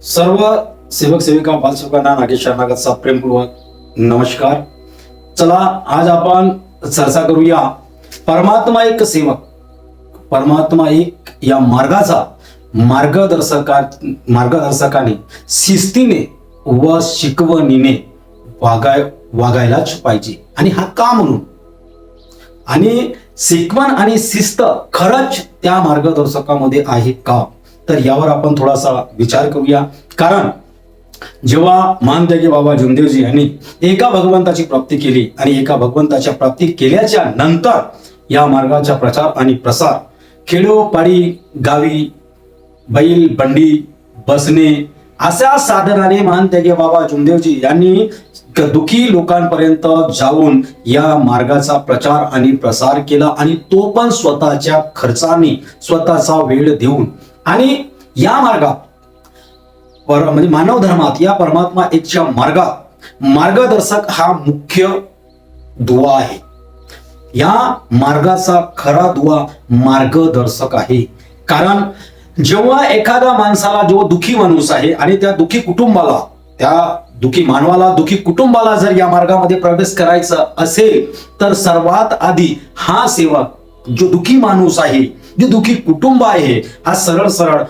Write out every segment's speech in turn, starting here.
सर्व सेवक सेविका बालसेवकांना नागेश शरणागतचा प्रेमपूर्वक नमस्कार. चला आज आपण चर्चा करूया परमात्मा एक सेवक, परमात्मा एक या मार्गाचा मार्गदर्शकाने शिस्तीने व शिकवणीने वागायलाच पाहिजे. आणि हा का म्हणून, आणि शिकवण आणि शिस्त खरंच त्या मार्गदर्शकामध्ये आहे का, तर यावर आपण थोडासा विचार करूया. कारण जेव्हा मानत्यागी बाबा जुमदेवजी यांनी एका भगवंताची प्राप्ती केली आणि एका भगवंताच्या प्राप्ती केल्याच्या नंतर या मार्गाचा प्रचार आणि प्रसार खेडोपाडी गावी बैल बंडी बसणे अशा साधनाने मानत्यागी बाबा जुमदेवजी यांनी दुखी लोकांपर्यंत जाऊन या मार्गाचा प्रचार आणि प्रसार केला. आणि तो पण स्वतःच्या खर्चाने, स्वतःचा वेळ देऊन. आणि या मार्गात म्हणजे मानव धर्मात या परमात्मा एकच्या मार्गात मार्गदर्शक हा मुख्य दुवा आहे. या मार्गाचा खरा दुवा मार्गदर्शक आहे. कारण जेव्हा एखाद्या माणसाला, जो दुखी माणूस आहे आणि त्या दुखी कुटुंबाला, त्या दुखी मानवाला, दुखी कुटुंबाला जर या मार्गामध्ये प्रवेश करायचा असेल तर सर्वात आधी हा सेवक, जो दुखी माणूस आहे, जे दुखी कुटुंब आहे, हा सरळ सरळ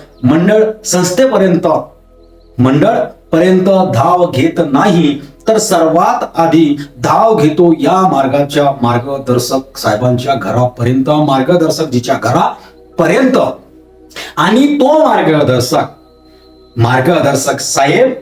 मंडळपर्यंत धाव घेत नाही, तर सर्वात आधी धाव घेतो या मार्गाच्या मार्गदर्शक साहेबांच्या घरापर्यंत, मार्गदर्शक जीच्या घरापर्यंत. आणि तो मार्गदर्शक साहेब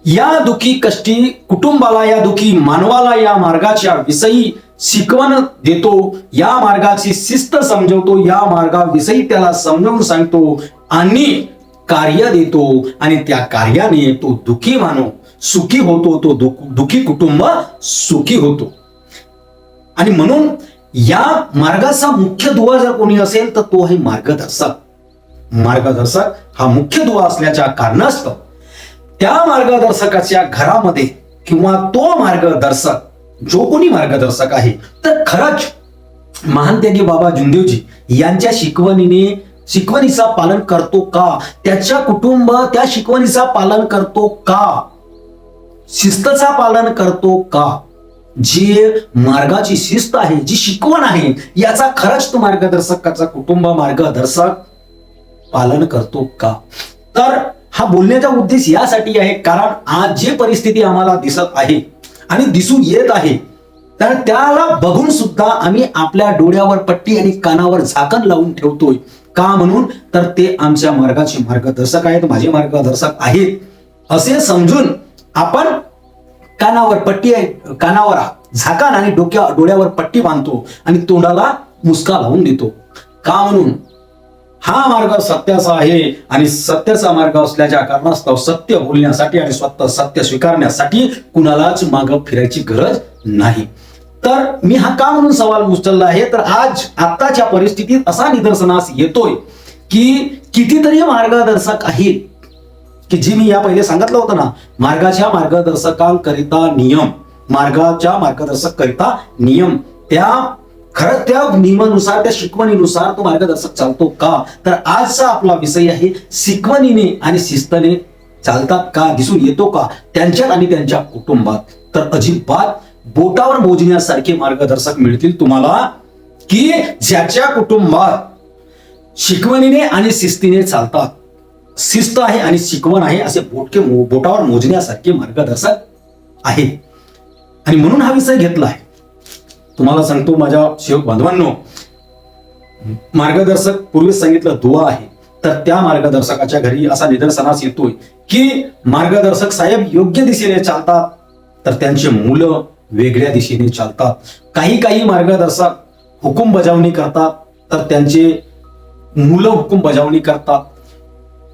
या दुखी कष्टी कुटुंबाला, या दुखी मानवाला या मार्गाच्या विषयी शिकवण देतो, या मार्गाची शिस्त समजवतो, या मार्गाविषयी त्याला समजावून सांगतो आणि कार्य देतो. आणि त्या कार्याने तो दुखी मानव सुखी होतो, तो दुखी कुटुंब सुखी होतो. आणि म्हणून या मार्गाचा मुख्य दुवा जर कोणी असेल तर तो आहे मार्गदर्शक. मार्गदर्शक हा मुख्य दुवा असल्याच्या कारणास्तव त्या मार्गदर्शकाच्या घरामध्ये, किंवा तो मार्गदर्शक, जो कोणी मार्गदर्शक आहे, तर खरंच महानत्यागी बाबा जुमदेवजी यांच्या शिकवणीचा पालन करतो का, त्याच्या कुटुंब त्या शिकवणीचा पालन करतो का, शिस्तचा पालन करतो का, जी मार्गाची शिस्त आहे, जी शिकवण आहे, याचा खरंच तो मार्गदर्शकाचा कुटुंब, मार्गदर्शक पालन करतो का. तर हा बोलण्याचा उद्देश यासाठी आहे, कारण आज जे परिस्थिती आम्हाला दिसत आहे आणि दिसून येत आहे, तर त्याला बघून सुद्धा आम्ही आपल्या डोळ्यावर पट्टी आणि कानावर झाकण लावून ठेवतोय. का म्हणून, तर ते आमच्या मार्गाचे मार्गदर्शक आहेत, माझे मार्गदर्शक आहेत असे समजून आपण कानावर झाकण आणि डोळ्यावर पट्टी बांधतो आणि तोंडाला मुसका लावून देतो. का म्हणून, हा मार्ग सत्याचा आहे आणि सत्याचा मार्ग असल्याच्या कारणास्तव सत्य बोलण्यासाठी आणि स्वतः सत्य स्वीकारण्यासाठी कुणालाच मागे फिरायची गरज नाही. तर मी हा का म्हणून सवाल उचलला आहे, तर आज आताच्या परिस्थितीत असा निदर्शनास येतोय की कितीतरी मार्गदर्शक आहेत की जी मी या पहिले सांगितलं होतं ना, मार्गाच्या मार्गदर्शकांकरिता नियम, खरं त्या नियमानुसार, त्या शिकवणीनुसार तो मार्गदर्शक चालतो का. तर आजचा आपला विषय आहे, शिकवणीने आणि शिस्तने चालतात का, दिसून येतो का त्यांच्यात आणि त्यांच्या कुटुंबात. तर अजिबात बोटावर मोजण्यासारखे मार्गदर्शक मिळतील तुम्हाला की ज्याच्या कुटुंबात शिकवणीने आणि शिस्तीने चालतात, शिस्त आहे आणि शिकवण आहे, असे बोटावर मोजण्यासारखे मार्गदर्शक आहेत. आणि म्हणून हा विषय घेतला आहे. तुम्हाला सांगतो माझ्या सेवक बांधवांनो, मार्गदर्शक पूर्वी सांगितलं दुवा आहे, तर त्या मार्गदर्शकाच्या घरी असा निदर्शनास येतोय की मार्गदर्शक साहेब योग्य दिशेने चालतात, तर त्यांचे मुलं वेगळ्या दिशेने चालतात. काही मार्गदर्शक हुकूम बजावणी करतात, तर त्यांचे मुलं हुकूम बजावणी करतात.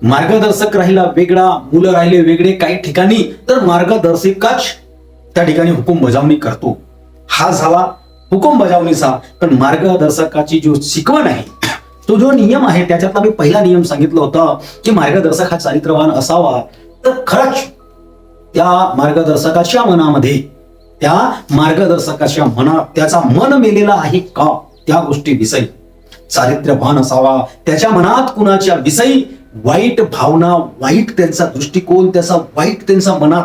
मार्गदर्शक राहिला वेगळा, मुलं राहिले वेगळे. काही ठिकाणी तर मार्गदर्शकच त्या ठिकाणी हुकूम बजावणी करतो. हा झाला हुकूम बजावणीचा. पण मार्गदर्शकाची जो शिकवण आहे, तो जो नियम आहे, त्याच्यातला मी पहिला नियम सांगितलं होतं की मार्गदर्शक हा चारित्रवान असावा. तर खरंच त्या मार्गदर्शकाच्या मनामध्ये, त्याचा मन मेलेला आहे का त्या गोष्टी विषयी चारित्र्यवान असावा. त्याच्या मनात कुणाच्या विषयी वाईट भावना, वाईट त्यांचा दृष्टिकोन, वाईट त्यांचा मनात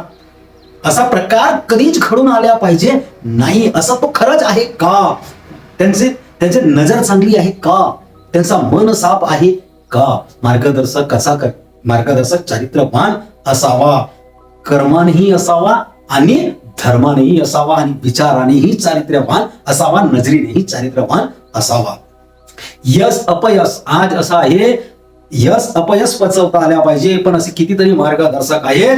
असा प्रकार कधीच घडून आल्या पाहिजे नाही. असा तो खरंच आहे का? त्यांचे नजर चांगली आहे का? त्यांचा मन साफ आहे का? मार्गदर्शक चारित्र्यवान असावा, कर्मानेही असावा आणि धर्मानेही असावा आणि विचारानेही चारित्र्यवान असावा, नजरेनेही चारित्र्यवान असावा. यश अपयश आज असं आहे, यश अपयश पचवता आल्या पाहिजे. पण असे कितीतरी मार्गदर्शक आहेत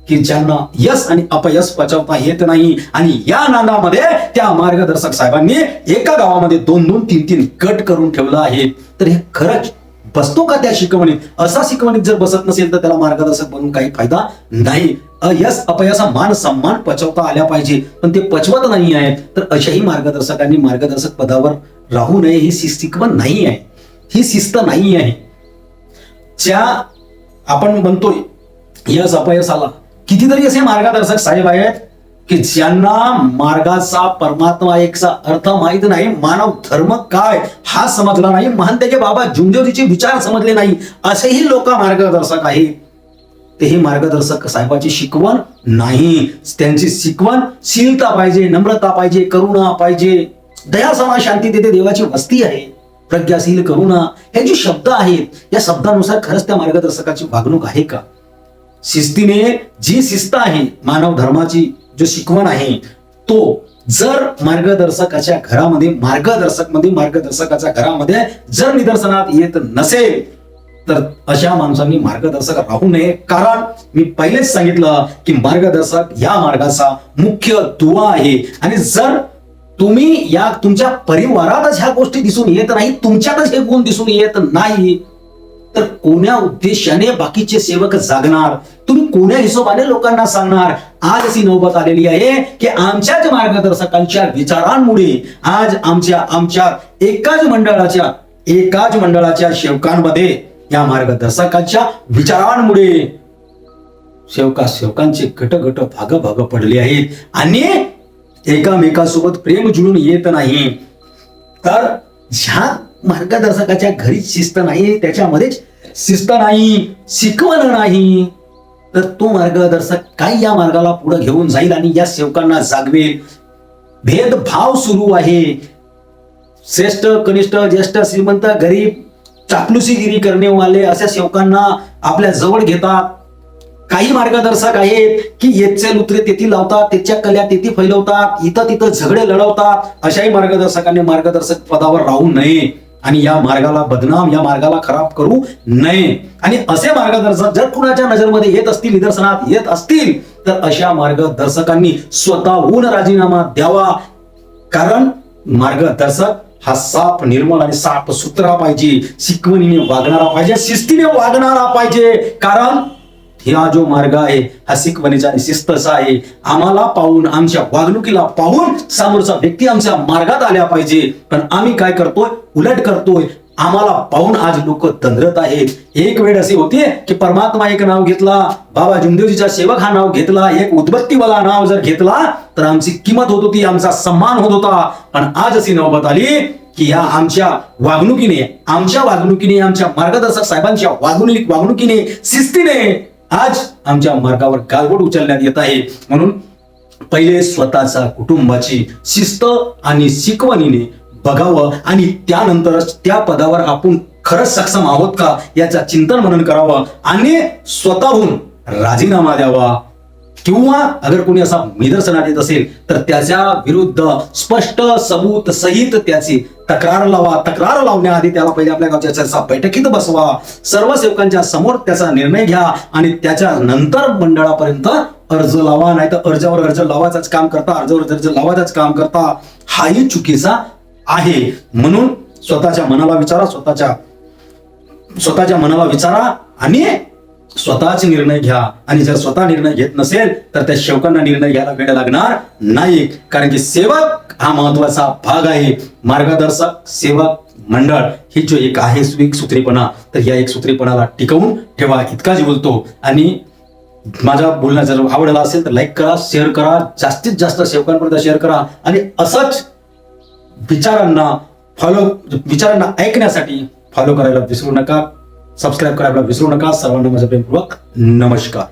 की ज्यांना यश आणि अपयश पचवता येत नाही. आणि या नादामध्ये त्या मार्गदर्शक साहेबांनी एका गावामध्ये 2-2, 3-3 गट करून ठेवलं आहे. तर हे खरंच बसतो का त्या शिकवणीत? असा शिकवणीत जर बसत नसेल तर त्याला मार्गदर्शक बनून काही फायदा नाही. यश अपयश मान सन्मान पचवता आल्या पाहिजे, पण ते पचवत नाही आहेत. तर अशाही मार्गदर्शकांनी मार्गदर्शक पदावर राहू नये. ही शिकवण नाही आहे, ही शिस्त नाही आहे. ज्या आपण म्हणतोय यश अपयशाला, कितीतरी असे मार्गदर्शक साहेब आहेत की ज्यांना मार्गाचा परमात्मा एकचा अर्थ माहित नाही, मानव धर्म काय हा समजला नाही, महानतेचे बाबा जुमदेवजीचे विचार समजले नाही, असेही लोक मार्गदर्शक आहेत. तेही मार्गदर्शक साहेबाची शिकवण नाही. त्यांची शिकवण शीलता पाहिजे, नम्रता पाहिजे, करुणा पाहिजे, दया समा शांती तेथे देवाची वस्ती आहे, प्रज्ञाशील करुणा हे जे शब्द आहेत, या शब्दानुसार खरंच त्या मार्गदर्शकाची वागणूक आहे का? शिस्तीने जी शिस्त आहे, मानव धर्माची जो शिकवण आहे, तो जर मार्गदर्शकाच्या घरामध्ये जर निदर्शनात येत नसेल तर अशा माणसांनी मार्गदर्शक राहू नये. कारण मी पहिलेच सांगितलं की मार्गदर्शक या मार्गाचा मुख्य दुवा आहे. आणि जर तुम्ही या तुमच्या परिवारातच ह्या गोष्टी दिसून येत नाही, तुमच्यातच हे गुण दिसून येत नाही, तर कोण्या उद्देशाने बाकीचे सेवक जागणार? तुम्ही कोण्या हिशोबाने लोकांना सांगणार? आज अशी नौबत आलेली आहे की आमच्याच मार्गदर्शकांच्या विचारांमुळे आज आमच्या एकाच मंडळाच्या सेवकांमध्ये या मार्गदर्शकांच्या विचारांमुळे सेवकांचे गट भाग पडले आहेत आणि एकामेकासोबत प्रेम जुळून येत नाही. तर ज्या मार्गदर्शकाच्या घरी शिस्त नाही, त्याच्यामध्येच शिस्त नाही, शिकवण नाही, तर तो मार्गदर्शक काय या मार्गाला पुढे घेऊन जाईल आणि या सेवकांना जागवेल? भेदभाव सुरू आहे. श्रेष्ठ कनिष्ठ, ज्येष्ठ श्रीमंत गरीब, चापलुसीगिरी करणे वाले अशा सेवकांना आपल्या जवळ घेतात. काही मार्गदर्शक आहेत की येचे लुत्रे तेथी लावतात, त्याच्या कल्या तेथी फैलवतात, इथं तिथं झगडे लढवतात. अशाही मार्गदर्शकांनी मार्गदर्शक पदावर राहू नये आणि या मार्गाला बदनाम, या मार्गाला खराब करू नये. आणि असे मार्गदर्शक जर कुणाच्या नजरमध्ये येत असतील, निदर्शनात येत असतील, तर अशा मार्गदर्शकांनी स्वतःहून राजीनामा द्यावा. कारण मार्गदर्शक हा साफ, निर्मळ आणि साफ सुथरा पाहिजे, शिकवणीने वागणारा पाहिजे, शिस्तीने वागणारा पाहिजे. कारण हा जो मार्ग आहे हा शिकवणीचा आणि शिस्तचा आहे. आम्हाला पाहून, आमच्या वागणुकीला पाहून समोरचा व्यक्ती आमच्या मार्गात आल्या पाहिजे. पण आम्ही काय करतोय? उलट करतोय. आम्हाला पाहून आज लोक तंद्रत आहेत. एक वेळ अशी होती की परमात्मा एक नाव घेतला, बाबा जुमदेवजीचा सेवक हा नाव घेतला, एक उदबत्तीवाला नाव जर घेतला तर आमची किंमत होत होती, आमचा सन्मान होत होता. पण आज अशी नौबत आली की या आमच्या वागणुकीने, आमच्या मार्गदर्शक साहेबांच्या वागणुकीने, शिस्तीने आज आमच्या मार्गावर गालबोट उचलण्यात येत आहे. म्हणून पहिले स्वतःच्या कुटुंबाची शिस्त आणि शिकवणीने बघावं आणि त्यानंतरच त्या पदावर आपण खरंच सक्षम आहोत का याचं चिंतन मनन करावं आणि स्वतःहून राजीनामा द्यावा. किंवा अगर कोणी असा निदर्शनात येत असेल तर त्याच्या विरुद्ध स्पष्ट सबूत सहित त्याची तक्रार लावा. तक्रार लावण्याआधी त्याला पहिले आपल्या गावच्या चर्चा बैठकीत बसवा, सर्व सेवकांच्या समोर त्याचा निर्णय घ्या आणि त्याच्या नंतर मंडळापर्यंत अर्ज लावा. नाही तर अर्जावर अर्ज लावायचाच काम करता, हाही चुकीचा आहे. म्हणून स्वतःच्या मनाला विचारा आणि स्वतःच निर्णय घ्या. आणि जर स्वतः निर्णय घेत नसेल तर त्या सेवकांना निर्णय घ्यायला वेळ लागणार नाही. कारण की सेवक हा महत्वाचा भाग आहे. मार्गदर्शक सेवक मंडळ ही जो एक आहे एकसूत्रीपणा, तर या एकसूत्रीपणाला टिकवून ठेवा. इतकाच बोलतो. आणि माझा बोलणं जर आवडला असेल तर लाईक करा, शेअर करा, जास्तीत जास्त सेवकांपर्यंत शेअर करा. आणि असंच विचारांना ऐकण्यासाठी फॉलो करायला विसरू नका. सबस्क्राईब करायला विसरू नका. सर्वांना माझा प्रेमपूर्वक नमस्कार.